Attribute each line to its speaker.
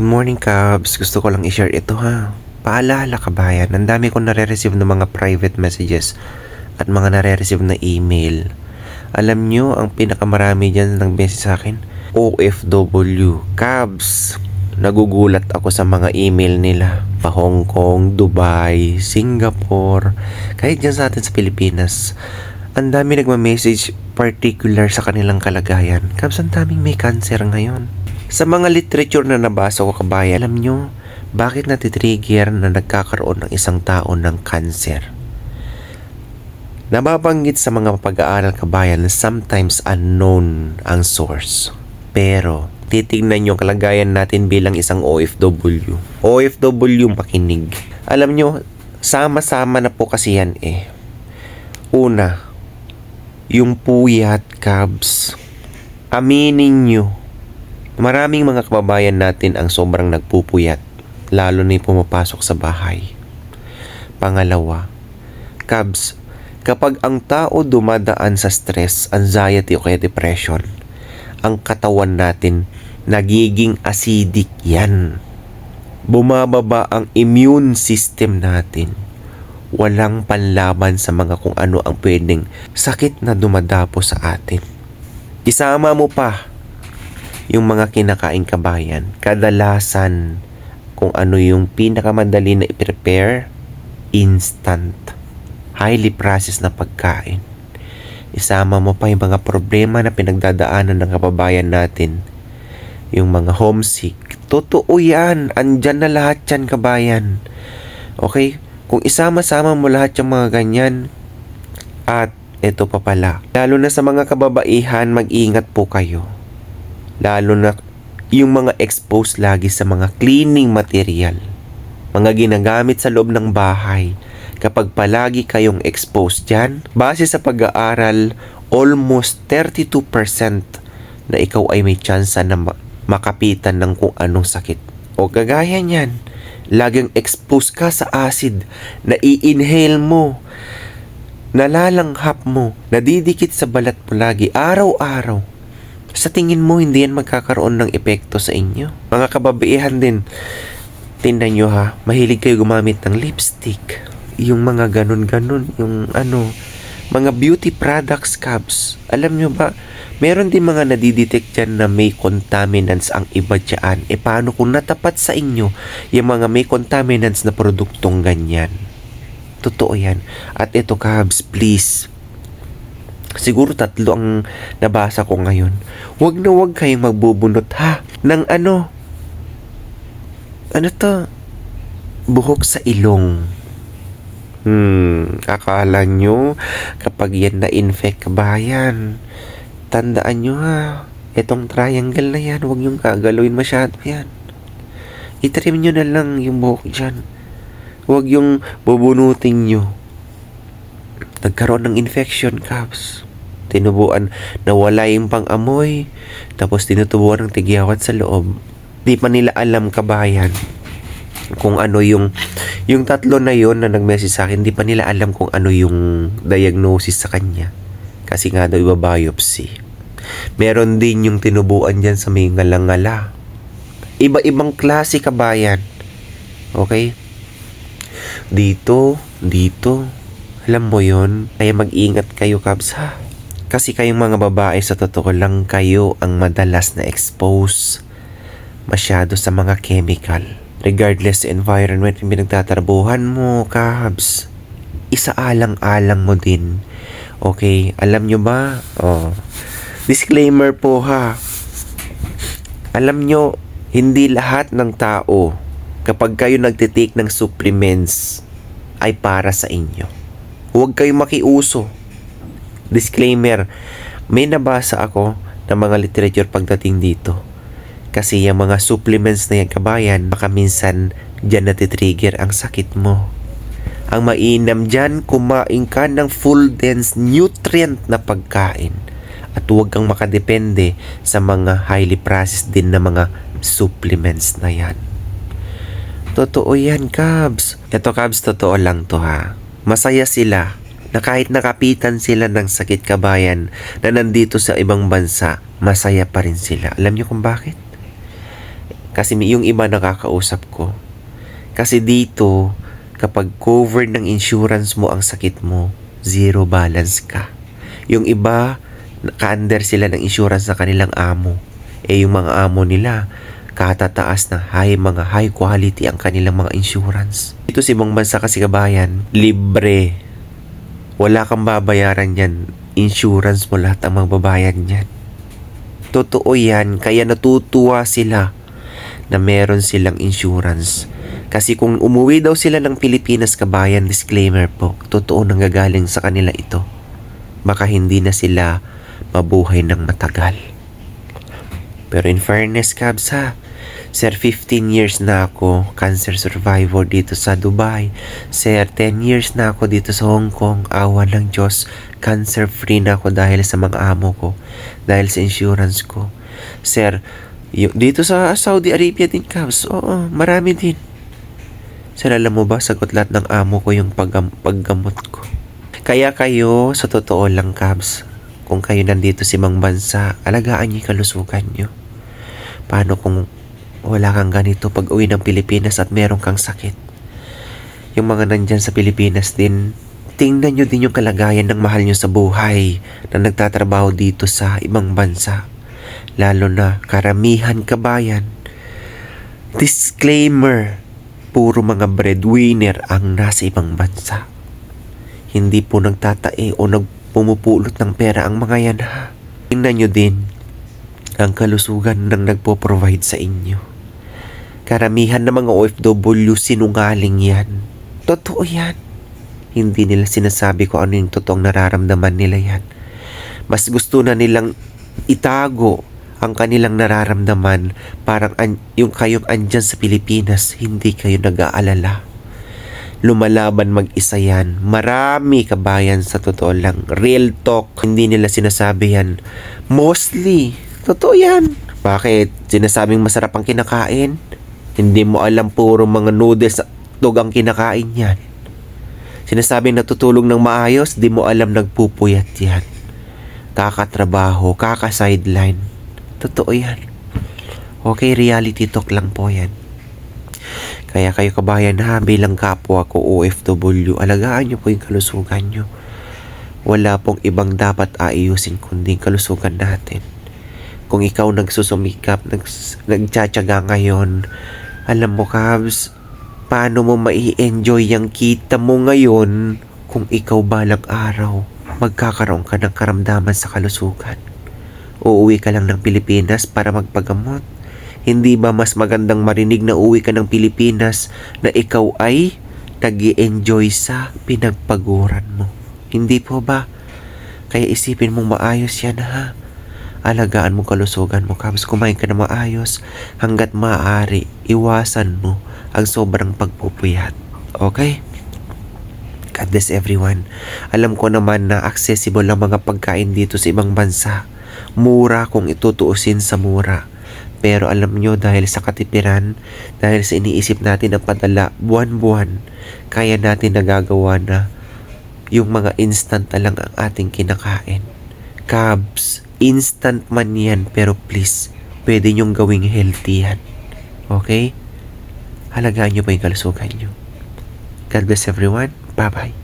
Speaker 1: Good morning, Cubs. Gusto ko lang i-share ito ha. Paalala kabayan, ang dami kong nare-receive ng mga private messages at mga nare-receive na email. Alam nyo, ang pinakamarami dyan ng message sa akin, OFW. Cubs, nagugulat ako sa mga email nila. Pa Hong Kong, Dubai, Singapore, kahit dyan sa atin sa Pilipinas. Ang dami nagma-message particular sa kanilang kalagayan. Cubs, ang daming may cancer ngayon. Sa mga literature na nabasa ko kabayan, alam nyo, bakit natitrigger na nagkakaroon ng isang tao ng cancer? Nababanggit sa mga pag-aaral kabayan na sometimes unknown ang source. Pero, titignan nyo kalagayan natin bilang isang OFW. OFW makinig. Alam nyo, sama-sama na po kasi yan eh. Una, yung puyat, Cubs. Aminin nyo, maraming mga kababayan natin ang sobrang nagpupuyat, lalo na yung pumapasok sa bahay. Pangalawa, Cubs, kapag ang tao dumadaan sa stress, anxiety o kaya depression, ang katawan natin nagiging acidic yan. Bumababa ang immune system natin. Walang panlaban sa mga kung ano ang pwedeng sakit na dumadapo sa atin. Isama mo pa yung mga kinakain kabayan, kadalasan kung ano yung pinakamadali na i-prepare, instant, highly processed na pagkain. Isama mo pa yung mga problema na pinagdadaanan ng kababayan natin, yung mga homesick. Totoo yan, andyan na lahat yan kabayan. Okay? Kung isama-sama mo lahat yung mga ganyan, at ito pa pala, lalo na sa mga kababaihan, mag-ingat po kayo. Lalo na yung mga exposed lagi sa mga cleaning material, mga ginagamit sa loob ng bahay. Kapag palagi kayong exposed dyan, base sa pag-aaral, almost 32% na ikaw ay may tsansa na makapitan ng kung anong sakit. O kagaya niyan, laging exposed ka sa acid na i-inhale mo, nalalanghap mo, nadidikit sa balat mo lagi, araw-araw. Sa tingin mo, hindi yan magkakaroon ng epekto sa inyo? Mga kababaihan din, tingnan nyo ha, mahilig kayo gumamit ng lipstick, yung mga ganun-ganun, yung mga beauty products, Cubs. Alam nyo ba, meron din mga nadidetect dyan na may contaminants ang iba dyan. E paano kung natapat sa inyo yung mga may contaminants na produktong ganyan? Totoo yan. At ito, Cubs, please, siguro 3 ang nabasa ko ngayon. Huwag na huwag kayong magbubunot ha ng buhok sa ilong. Akala nyo kapag yan na-infect kabayan, tandaan nyo ha, itong triangle na yan, huwag nyong kagalawin masyado yan. Itrim nyo na lang yung buhok dyan. Huwag yung bubunutin nyo. Nagkaroon ng infection, Cubs. Tinubuan, nawala yung pang-amoy, tapos tinutubuan ng tigyawat sa loob. Di pa nila alam kabayan kung ano yung 3 na yon na nag-message sa akin, di pa nila alam kung ano yung diagnosis sa kanya. Kasi nga daw iba-biopsy. Meron din yung tinubuan dyan sa may ngalangala. Iba-ibang klase kabayan. Okay? Dito. Alam mo yon, kaya mag-ingat kayo, Cubs ha. Kasi kayong mga babae sa totoo lang, kayo ang madalas na expose masyado sa mga chemical. Regardless sa environment yung pinagtatrabuhan mo, Cubs, isaalang-alang mo din. Okay, alam nyo ba? Disclaimer po ha. Alam nyo, hindi lahat ng tao kapag kayo nagtitake ng supplements ay para sa inyo. Huwag kayong makiuso. Disclaimer, may nabasa ako ng mga literature pagdating dito. Kasi yung mga supplements na yan kabayan, baka minsan dyan natitrigger ang sakit mo. Ang mainam dyan, kumain ka ng full dense nutrient na pagkain. At huwag kang makadepende sa mga highly processed din na mga supplements na yan. Totoo yan, Cubs. Ito, Cubs, totoo lang to ha. Masaya sila na kahit nakapitan sila ng sakit kabayan na nandito sa ibang bansa, masaya pa rin sila. Alam niyo kung bakit? Kasi yung iba nakakausap ko. Kasi dito, kapag covered ng insurance mo ang sakit mo, zero balance ka. Yung iba, naka-under sila ng insurance na kanilang amo. Yung mga amo nila, katataas na mga high quality ang kanilang mga insurance. Dito sa ibang bansa kasi kabayan, libre. Wala kang babayaran yan. Insurance mo lahat ang magbabayad yan. Totoo yan, kaya natutuwa sila na meron silang insurance. Kasi kung umuwi daw sila ng Pilipinas kabayan, disclaimer po, totoo nanggagaling sa kanila ito. Baka hindi na sila mabuhay ng matagal. Pero in fairness, Cabs ha, Sir, 15 years na ako cancer survivor dito sa Dubai. Sir, 10 years na ako dito sa Hong Kong. Awa ng Diyos, cancer free na ako dahil sa mga amo ko, dahil sa insurance ko. Sir, dito sa Saudi Arabia din, Cabs. Oo, marami din. Sir, alam mo ba, sagot lahat ng amo ko yung paggamot ko. Kaya kayo, sa totoo lang, Cabs, kung kayo nandito sa ibang bansa, alagaan niyo yung kalusugan niyo. Paano kung wala kang ganito pag uwi ng Pilipinas at meron kang sakit? Yung mga nandyan sa Pilipinas din, tingnan nyo din yung kalagayan ng mahal nyo sa buhay na nagtatrabaho dito sa ibang bansa. Lalo na karamihan kabayan. Disclaimer, puro mga breadwinner ang nasa ibang bansa. Hindi po nagtatae o pumupulot ng pera ang mga yan ha. Tingnan nyo din ang kalusugan ng nagpo-provide sa inyo. Karamihan ng mga OFW sinungaling yan. Totoo yan. Hindi nila sinasabi kung ano yung totoong nararamdaman nila yan. Mas gusto na nilang itago ang kanilang nararamdaman, parang yung kayong andyan sa Pilipinas, hindi kayo nag-aalala. Lumalaban mag-isa yan. Marami kabayan sa totoo lang. Real talk. Hindi nila sinasabi yan. Mostly, totoo yan. Bakit? Sinasabing masarap ang kinakain? Hindi mo alam puro mga noodles at dog ang kinakain yan. Sinasabing natutulog ng maayos, di mo alam nagpupuyat yan. Kakatrabaho, kaka-sideline. Totoo yan. Okay, reality talk lang po yan. Kaya kayo kabayan ha, bilang kapwa ko OFW, alagaan nyo po yung kalusugan nyo. Wala pong ibang dapat aayusin kundi kalusugan natin. Kung ikaw nagsusumikap, nagtsatsaga ngayon, alam mo, Cabs, paano mo mai-enjoy yung kita mo ngayon kung ikaw balang araw magkakaroon ka ng karamdaman sa kalusugan? Uuwi ka lang ng Pilipinas para magpagamot. Hindi ba mas magandang marinig na uwi ka ng Pilipinas na ikaw ay nag-i-enjoy sa pinagpaguran mo? Hindi po ba? Kaya isipin mong maayos yan ha. Alagaan mo kalusugan mo, Cabs. Kumain ka na maayos. Hanggat maaari, iwasan mo ang sobrang pagpupuyat. Okay? God bless everyone. Alam ko naman na accessible ang mga pagkain dito sa ibang bansa. Mura kung itutuusin sa mura. Pero alam nyo, dahil sa katipiran, dahil sa iniisip natin ang padala buwan-buwan, kaya natin nagagawa na yung mga instant na lang ang ating kinakain. Cabs, instant man yan, pero please, pwede nyong gawing healthy yan. Okay? Halagaan nyo pa yung kalusugan nyo. God bless everyone. Bye-bye.